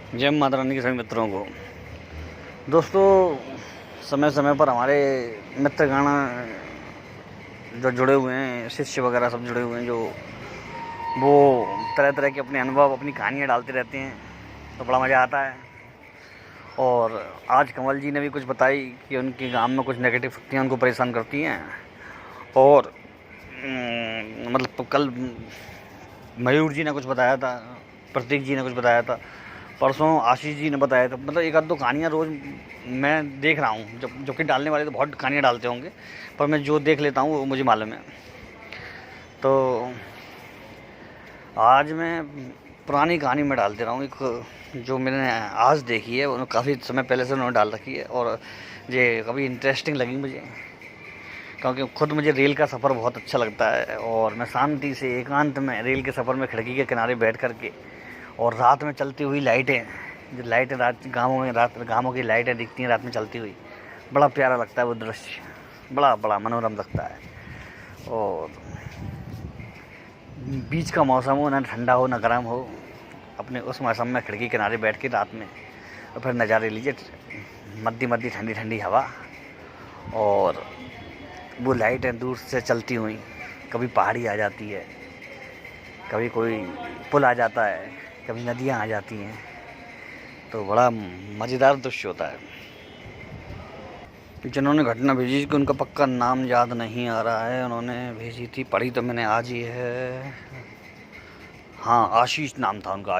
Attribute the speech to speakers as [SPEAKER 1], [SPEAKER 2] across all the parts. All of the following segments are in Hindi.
[SPEAKER 1] जय माता रानी के सभी मित्रों को। दोस्तों, समय समय पर हमारे मित्रगण जो जुड़े हुए हैं, शिष्य वगैरह सब जुड़े हुए हैं, जो वो तरह तरह के अपने अनुभव, अपनी कहानियाँ डालते रहते हैं, तो बड़ा मज़ा आता है। और आज कमल जी ने भी कुछ बताई कि उनके गांव में कुछ नेगेटिव शक्तियाँ उनको परेशान करती हैं। और मतलब कल मयूर जी ने कुछ बताया था, प्रतीक जी ने कुछ बताया था, परसों आशीष जी ने बताया था। मतलब एक आध दो कहानियाँ रोज़ मैं देख रहा हूँ, जबकि डालने वाले तो बहुत कहानियाँ डालते होंगे, पर मैं जो देख लेता हूँ वो मुझे मालूम है। तो आज मैं पुरानी कहानी में डाल दे रहा हूँ, एक जो मैंने आज देखी है, वो काफ़ी समय पहले से उन्होंने डाल रखी है, और ये काफ़ी इंटरेस्टिंग लगी मुझे, क्योंकि खुद मुझे रेल का सफ़र बहुत अच्छा लगता है। और मैं शांति से एकांत में रेल के सफ़र में खिड़की के किनारे बैठ कर के, और रात में चलती हुई लाइटें, जो लाइटें रात गाँवों में, रात गाँवों की लाइटें दिखती हैं रात में चलती हुई, बड़ा प्यारा लगता है वो दृश्य, बड़ा बड़ा मनोरम लगता है। और बीच का मौसम हो, ना ठंडा हो ना गर्म हो, अपने उस मौसम में खिड़की किनारे बैठ के रात में, और फिर नज़ारे लीजिए, मद्दी मद्दी ठंडी ठंडी हवा, और वो लाइटें दूर से चलती हुई, कभी पहाड़ी आ जाती है, कभी कोई पुल आ जाता है, कभी नदियाँ आ जाती हैं, तो बड़ा मज़ेदार दृश्य होता है। जिन्होंने घटना भेजी कि उनका पक्का नाम याद नहीं आ रहा है, उन्होंने भेजी थी, पढ़ी तो मैंने आज ही है। हाँ, आशीष नाम था उनका,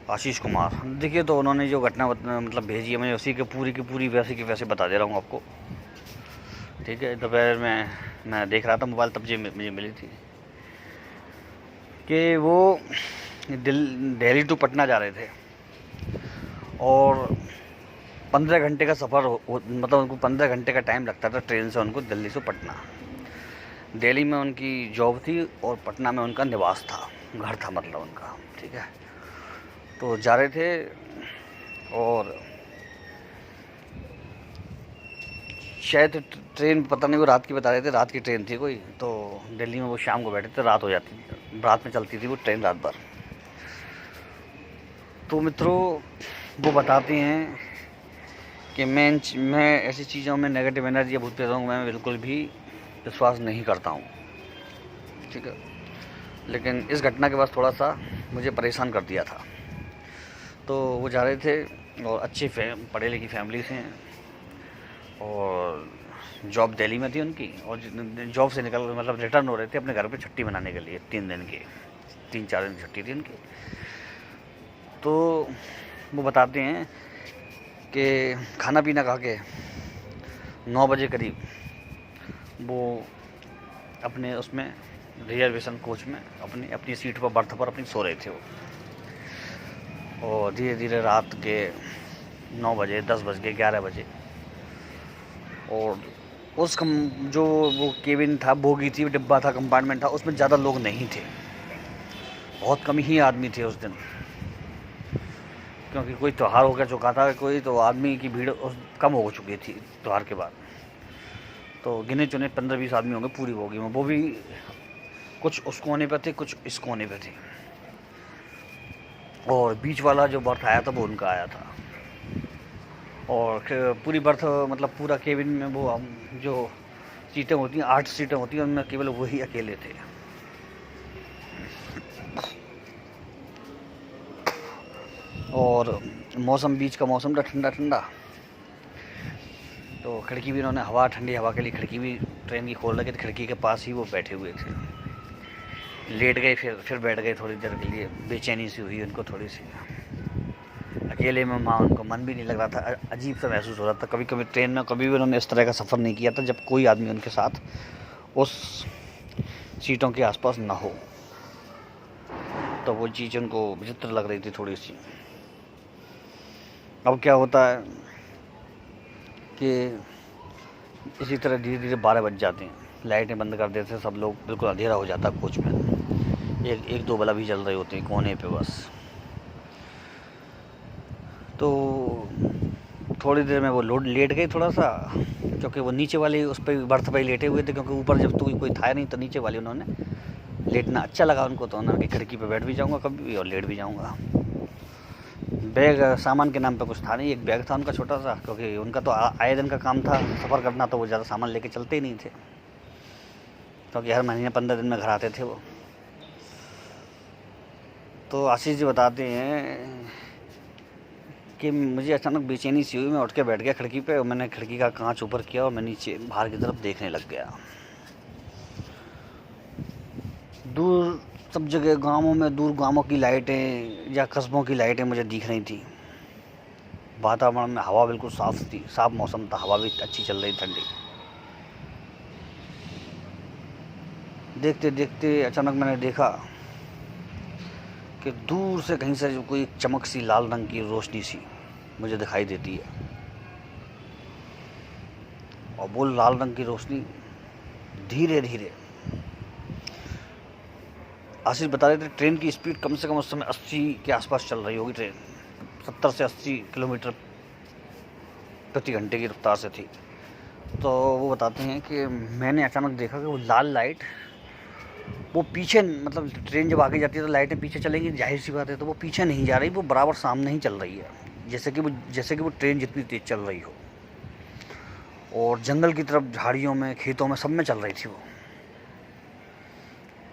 [SPEAKER 1] आशीष कुमार। देखिए, तो उन्होंने जो घटना मतलब भेजी है, मैं उसी के पूरी की पूरी वैसे की वैसे बता दे रहा हूँ आपको, ठीक है। दोपहर में मैं देख रहा था मोबाइल, तब मुझे मिली थी कि वो दिल्ली टू पटना जा रहे थे, और 15 घंटे का सफ़र मतलब उनको 15 घंटे का टाइम लगता था ट्रेन से उनको, दिल्ली से पटना। दिल्ली में उनकी जॉब थी और पटना में उनका निवास था, घर था मतलब उनका, ठीक है। तो जा रहे थे, और शायद ट्रेन, पता नहीं, वो रात की बता रहे थे, रात की ट्रेन थी कोई, तो दिल्ली में वो शाम को बैठे थे, रात हो जाती थी, रात में चलती थी वो ट्रेन रात भर। तो मित्रों, वो बताते हैं कि मैं ऐसी चीज़ों में, नेगेटिव एनर्जी या भूत प्रेतों में बिल्कुल भी विश्वास नहीं करता हूँ, ठीक है। लेकिन इस घटना के बाद थोड़ा सा मुझे परेशान कर दिया था। तो वो जा रहे थे, और अच्छी पढ़े लिखी फैमिली से हैं, और जॉब दिल्ली में थी उनकी, और जॉब से निकल मतलब रिटर्न हो रहे थे अपने घर पे छुट्टी मनाने के लिए, 3 दिन की, 3-4 दिन की छुट्टी थी उनकी। तो वो बताते हैं कि खाना पीना खा के 9 बजे करीब वो अपने उसमें रिजर्वेशन कोच में अपनी सीट पर, बर्थ पर अपनी सो रहे थे वो, और धीरे धीरे रात के 9 बजे, 10 बज गए, 11 बजे, और जो वो केबिन था, बोगी थी, डिब्बा था, कंपार्टमेंट था, उसमें ज़्यादा लोग नहीं थे, बहुत कम ही आदमी थे उस दिन, क्योंकि कोई त्यौहार हो चुका था, कोई तो आदमी की भीड़ कम हो चुकी थी त्यौहार के बाद। तो गिने चुने 15-20 आदमी होंगे पूरी बोगी में, वो भी कुछ उस कोने पे थे, कुछ इस कोने पे थे, और बीच वाला जो बर्थ आया था वो उनका आया था। और पूरी बर्थ मतलब पूरा केबिन में वो जो सीटें होती हैं, 8 सीटें होती हैं, उनमें केवल वही अकेले थे। और मौसम, बीच का मौसम था ठंडा ठंडा, तो खिड़की भी उन्होंने ठंडी हवा के लिए खिड़की भी ट्रेन की खोल रखी थी, खिड़की के पास ही वो बैठे हुए थे, लेट गए, फिर बैठ गए थोड़ी देर के लिए, बेचैनी सी हुई उनको थोड़ी सी, अकेले में उनको मन भी नहीं लग रहा था, अजीब सा महसूस हो रहा था। कभी कभी ट्रेन में कभी भी उन्होंने इस तरह का सफ़र नहीं किया था जब कोई आदमी उनके साथ उस सीटों के आसपास ना हो, तो वो चीज़ उनको विचित्र लग रही थी थोड़ी सी। अब क्या होता है कि इसी तरह धीरे धीरे 12 बज जाते हैं, लाइटें बंद कर देते हैं सब लोग, बिल्कुल अंधेरा हो जाता है कोच में, एक दो बल्ब ही जल रहे होते हैं कोने पे बस। तो थोड़ी देर में वो लेट गई थोड़ा सा, क्योंकि वो नीचे वाली उस पर बर्थ पर ही लेटे हुए थे, क्योंकि ऊपर जब तो कोई था नहीं, तो नीचे वाली उन्होंने लेटना अच्छा लगा उनको, तो उन्होंने खिड़की पे बैठ भी जाऊंगा कभी भी और लेट भी जाऊंगा। बैग सामान के नाम पे कुछ था नहीं, एक बैग था उनका छोटा सा, क्योंकि उनका तो आए दिन का काम था सफ़र करना, तो वो ज़्यादा सामान लेके चलते ही नहीं थे, क्योंकि हर महीने 15 दिन में घर आते थे वो। तो आशीष जी बताते हैं कि मुझे अचानक बेचैनी सी हुई, मैं उठ के बैठ गया खिड़की पे और मैंने खिड़की का कांच ऊपर किया और मैं नीचे बाहर की तरफ देखने लग गया। दूर सब जगह गांवों में, दूर गांवों की लाइटें या कस्बों की लाइटें मुझे दिख रही थी। वातावरण में हवा बिल्कुल साफ थी, साफ मौसम था, हवा भी अच्छी चल रही, ठंडी। देखते देखते अचानक मैंने देखा कि दूर से कहीं से कोई चमक सी, लाल रंग की रोशनी सी मुझे दिखाई देती है, और वो लाल रंग की रोशनी धीरे धीरे, आशीष बता रहे थे ट्रेन की स्पीड कम से कम उस समय 80 के आसपास चल रही होगी ट्रेन, 70 से 80 किलोमीटर प्रति घंटे की रफ्तार से थी। तो वो बताते हैं कि मैंने अचानक देखा कि वो लाल लाइट, वो पीछे, मतलब ट्रेन जब आगे जाती है तो लाइटें पीछे चलेंगी, जाहिर सी बात है, तो वो पीछे नहीं जा रही, वो बराबर सामने ही चल रही है, जैसे कि वो ट्रेन जितनी तेज़ चल रही हो, और जंगल की तरफ, झाड़ियों में, खेतों में, सब में चल रही थी वो।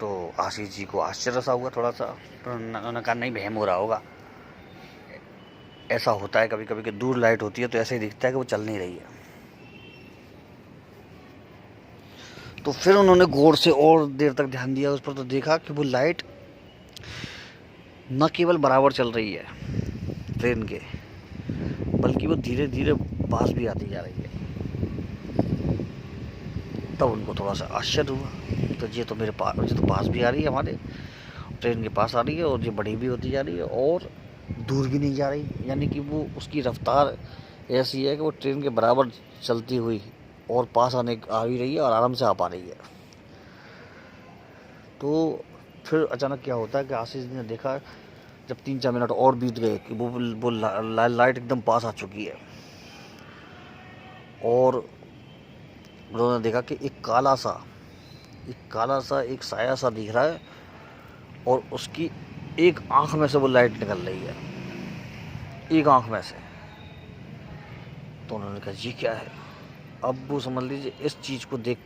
[SPEAKER 1] तो आशीष जी को आश्चर्य सा हुआ थोड़ा सा, तो उन्होंने कहा नहीं, वहम हो रहा होगा, ऐसा होता है कभी कभी कि दूर लाइट होती है तो ऐसे ही दिखता है कि वो चल नहीं रही है। तो फिर उन्होंने गौर से और देर तक ध्यान दिया उस पर, तो देखा कि वो लाइट न केवल बराबर चल रही है ट्रेन के, बल्कि वो धीरे धीरे पास भी आती जा रही है। तब उनको थोड़ा सा आश्चर्य हुआ, तो ये तो मेरे पास, ये तो पास भी आ रही है, हमारे ट्रेन के पास आ रही है, और ये बड़ी भी होती जा रही है और दूर भी नहीं जा रही, यानी कि वो, उसकी रफ्तार ऐसी है कि वो ट्रेन के बराबर चलती हुई और पास आ भी रही है और आराम से आ पा रही है। तो फिर अचानक क्या होता है कि आशीष ने देखा, जब 3-4 मिनट और बीत गए, कि वो लाइट एकदम पास आ चुकी है, और उन्होंने देखा कि एक काला सा एक साया सा दिख रहा है, और उसकी एक आंख में से वो लाइट निकल रही है, एक आंख में से। तो उन्होंने कहा ये क्या है। अब वो समझ लीजिए इस चीज़ को देख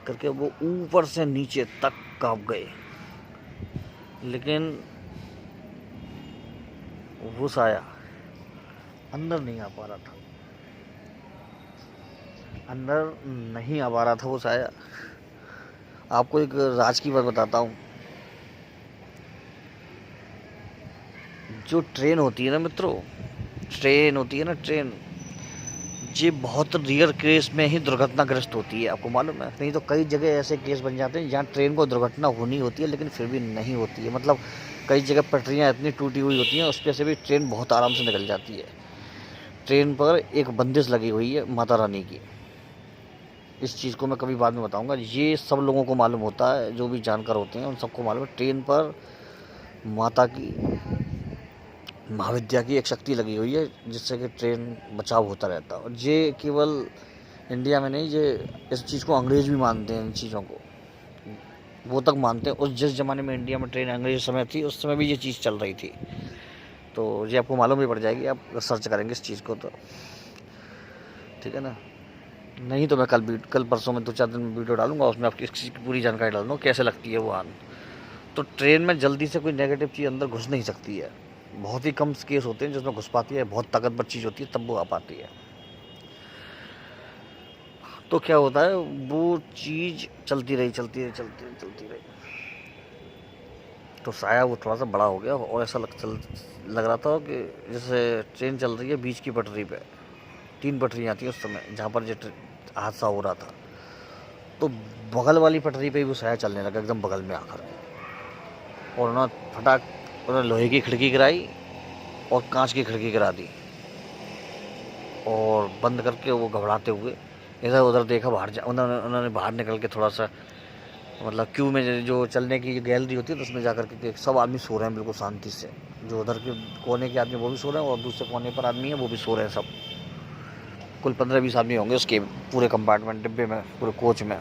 [SPEAKER 1] करके वो ऊपर से नीचे तक कांप गए, लेकिन वो साया अंदर नहीं आ पा रहा था, वो साया। आपको एक राज की बात बताता हूँ। जो ट्रेन होती है ना मित्रों, ट्रेन ये बहुत रियर केस में ही दुर्घटनाग्रस्त होती है, आपको मालूम है। नहीं तो कई जगह ऐसे केस बन जाते हैं जहाँ ट्रेन को दुर्घटना होनी होती है लेकिन फिर भी नहीं होती है। मतलब कई जगह पटरियाँ इतनी टूटी हुई होती हैं, उस पर से भी ट्रेन बहुत आराम से निकल जाती है। ट्रेन पर एक बंदिश लगी हुई है माता रानी की। इस चीज़ को मैं कभी बाद में बताऊंगा। ये सब लोगों को मालूम होता है, जो भी जानकार होते हैं उन सबको मालूम है। ट्रेन पर माता की, महाविद्या की एक शक्ति लगी हुई है, जिससे कि ट्रेन बचाव होता रहता है। और ये केवल इंडिया में नहीं, ये इस चीज़ को अंग्रेज़ भी मानते हैं। इन चीज़ों को वो तक मानते हैं। उस जिस ज़माने में इंडिया में ट्रेन अंग्रेज़ समय थी, उस समय भी ये चीज़ चल रही थी। तो ये आपको मालूम भी पड़ जाएगी, आप सर्च करेंगे इस चीज़ को तो, ठीक है ना। नहीं तो मैं कल परसों में 2-4 दिन में वीडियो डालूंगा, उसमें आपकी इसकी पूरी जानकारी डाल दूँगा कैसे लगती है वो आन। तो ट्रेन में जल्दी से कोई नेगेटिव चीज़ अंदर घुस नहीं सकती है। बहुत ही कम केस होते हैं जिसमें घुस पाती है, बहुत ताकतवर चीज़ होती है तब वो आ पाती है। तो क्या होता है, वो चीज़ चलती रही। तो साया वो थोड़ा सा बड़ा हो गया, और ऐसा लग रहा था कि जैसे ट्रेन चल रही है बीच की पटरी पे। 3 पटरियाँ थी उस समय जहाँ पर ये हादसा हो रहा था। तो बगल वाली पटरी पे ही वो साया चलने लगा, एकदम बगल में आकर। और उन्होंने लोहे की खिड़की गिराई और कांच की खिड़की गिरा दी, और बंद करके वो घबराते हुए इधर उधर देखा। उन्होंने बाहर निकल के थोड़ा सा, मतलब क्यू में जो चलने की गैलरी होती है, तो उसमें जाकर के सब आदमी सो रहे हैं बिल्कुल शांति से। जो उधर के कोने के आदमी वो भी सो रहे हैं, और दूसरे कोने पर आदमी है वो भी सो रहे हैं। सब कुल 15-20 आदमी होंगे उसके पूरे कंपार्टमेंट, डिब्बे में, पूरे कोच में।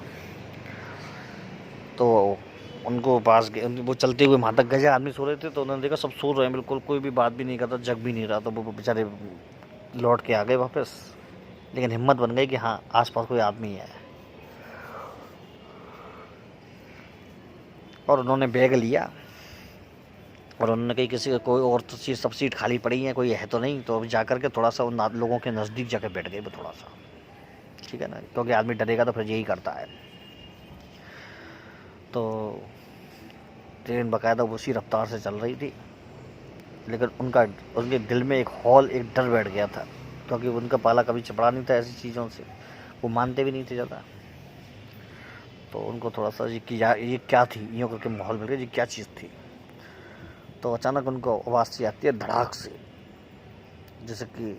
[SPEAKER 1] तो उनको पास गए, वो चलते हुए वहाँ तक गए, आदमी सो रहे थे तो उन्होंने देखा सब सो रहे हैं बिल्कुल, कोई भी बात भी नहीं करता, जग भी नहीं रहा, तो वो बेचारे लौट के आ गए वापस। लेकिन हिम्मत बन गई कि हाँ आसपास कोई आदमी है, और उन्होंने बैग लिया और उन्होंने कही किसी का कोई और तो चीज़, सब सीट खाली पड़ी है, कोई है तो नहीं, तो अभी जा करके थोड़ा सा उन लोगों के नज़दीक जाकर बैठ गए वो थोड़ा सा, ठीक है ना, क्योंकि आदमी डरेगा तो फिर यही करता है। तो ट्रेन बाकायदा उसी रफ्तार से चल रही थी, लेकिन उनके दिल में एक डर बैठ गया था, क्योंकि उनका पाला कभी चपड़ा नहीं था ऐसी चीज़ों से, वो मानते भी नहीं थे ज़्यादा। तो उनको थोड़ा सा ये क्या थी, यूँ करके माहौल मिल गया, ये क्या चीज़ थी। तो अचानक उनको आवाज़ सी आती है धड़ाक से, जैसे कि,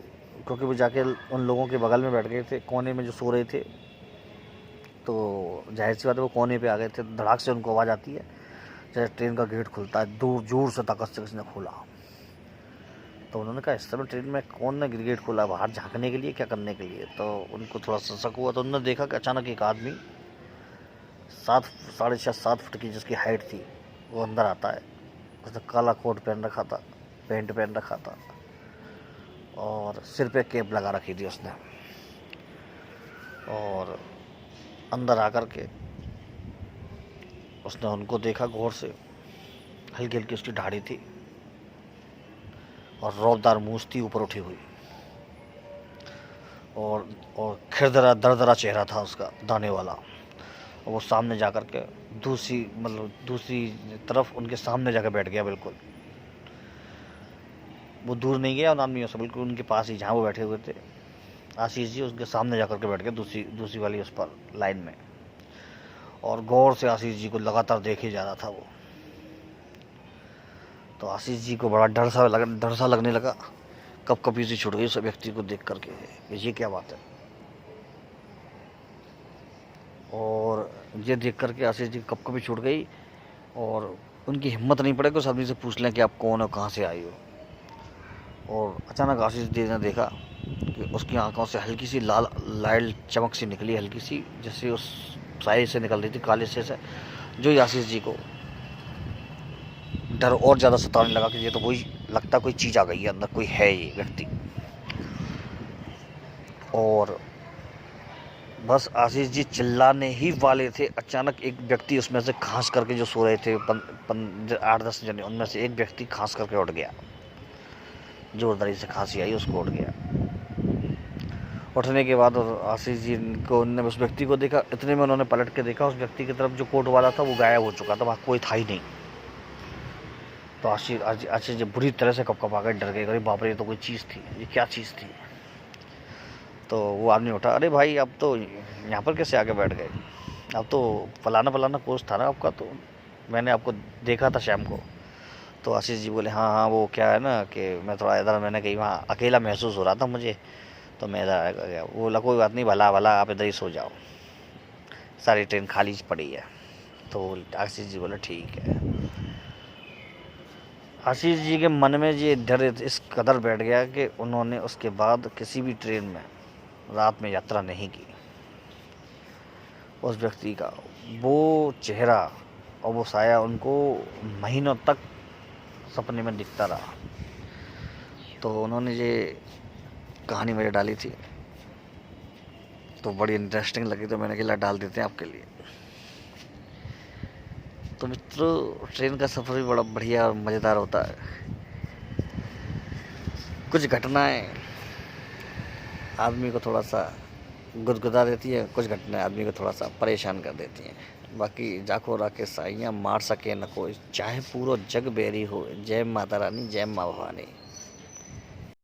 [SPEAKER 1] क्योंकि वो जाके उन लोगों के बगल में बैठ गए थे, कोने में जो सो रहे थे, तो जाहिर सी बात है वो कोने पे आ गए थे। धड़ाक से उनको आवाज़ आती है जैसे ट्रेन का गेट खुलता है, दूर जोर से ताकत से किसी ने खोला। तो उन्होंने कहा इस समय ट्रेन में कौन ने गेट खोला, बाहर झांकने के लिए, क्या करने के लिए। तो उनको थोड़ा सा शक हुआ, तो उन्होंने देखा कि अचानक एक आदमी 6.5 7 फुट की जिसकी हाइट थी वो अंदर आता है। उसने काला कोट पहन रखा था, पैंट पहन रखा था, और सिर पे कैप लगा रखी थी उसने। और अंदर आकर के उसने उनको देखा गौर से, हल्की हल्की उसकी दाढ़ी थी और रौबदार मूंछ थी ऊपर उठी हुई, और खिरदरा दरदरा चेहरा था उसका, दाने वाला। और वो सामने जाकर के दूसरी तरफ उनके सामने जाकर बैठ गया बिल्कुल। वो दूर नहीं गया उन आदमियों से, बिल्कुल उनके पास ही, जहाँ वो बैठे हुए थे आशीष जी, उसके सामने जाकर के बैठ गए दूसरी वाली उस पर लाइन में। और गौर से आशीष जी को लगातार देखे जा रहा था वो। तो आशीष जी को बड़ा डर सा लगने लगा, कब कभी से छूट गई उस व्यक्ति को देख करके, ये क्या बात है। और ये देख करके आशीष जी कब कभी छूट गई, और उनकी हिम्मत नहीं पड़े कि उस आदमी से पूछ लें कि आप कौन हो, कहाँ से आई हो। और अचानक आशीष जी ने देखा कि उसकी आंखों से हल्की सी लाल चमक सी निकली, हल्की सी, जैसे उस साए से निकल रही थी, काले से, जो आशीष जी को डर और ज़्यादा सताने लगा कि ये तो वही लगता, कोई चीज़ आ गई है अंदर, कोई है ये व्यक्ति। और बस आशीष जी चिल्लाने ही वाले थे, अचानक एक व्यक्ति उसमें से खांस करके, जो सो रहे थे 8-10 जने, उनमें से एक व्यक्ति खांस करके उठ गया, जोरदारी से खांसी आई, उसको उठ गया। उठने के बाद आशीष जी को, उन्होंने उस व्यक्ति को देखा, इतने में उन्होंने पलट के देखा उस व्यक्ति की तरफ, जो कोट वाला था वो गायब हो चुका था, वहाँ कोई था ही नहीं। तो आशीष जी बुरी तरह से कपकपा गए, डर गए, अरे बाप रे, ये तो कोई चीज़ थी, ये क्या चीज़ थी। तो वो आदमी उठा, अरे भाई अब तो यहाँ पर कैसे आके बैठ गए, अब तो फलाना कोच था ना आपका, तो मैंने आपको देखा था शाम को। तो आशीष जी बोले हाँ, वो क्या है ना कि मैं थोड़ा इधर, मैंने कहीं वहाँ अकेला महसूस हो रहा था मुझे, तो मैं इधर आ गया। वो बोला कोई बात नहीं, भला आप इधर ही सो जाओ, सारी ट्रेन खाली पड़ी है। तो आशीष जी बोले ठीक है। आशीष जी के मन में ये डर इस कदर बैठ गया कि उन्होंने उसके बाद किसी भी ट्रेन में रात में यात्रा नहीं की। उस व्यक्ति का वो चेहरा और वो साया उनको महीनों तक सपने में दिखता रहा। तो उन्होंने ये कहानी मुझे डाली थी, तो बड़ी इंटरेस्टिंग लगी, तो मैंने कहा डाल देते हैं आपके लिए। तो मित्रों, ट्रेन का सफ़र भी बड़ा बढ़िया और मज़ेदार होता है। कुछ घटनाएं आदमी को थोड़ा सा गुदगुदा देती है, कुछ घटनाएं आदमी को थोड़ा सा परेशान कर देती हैं। बाकी जाको राके साइयाँ मार सके न कोई, चाहे पूरा जग बैरी हो। जय माता रानी, जय माँ भवानी।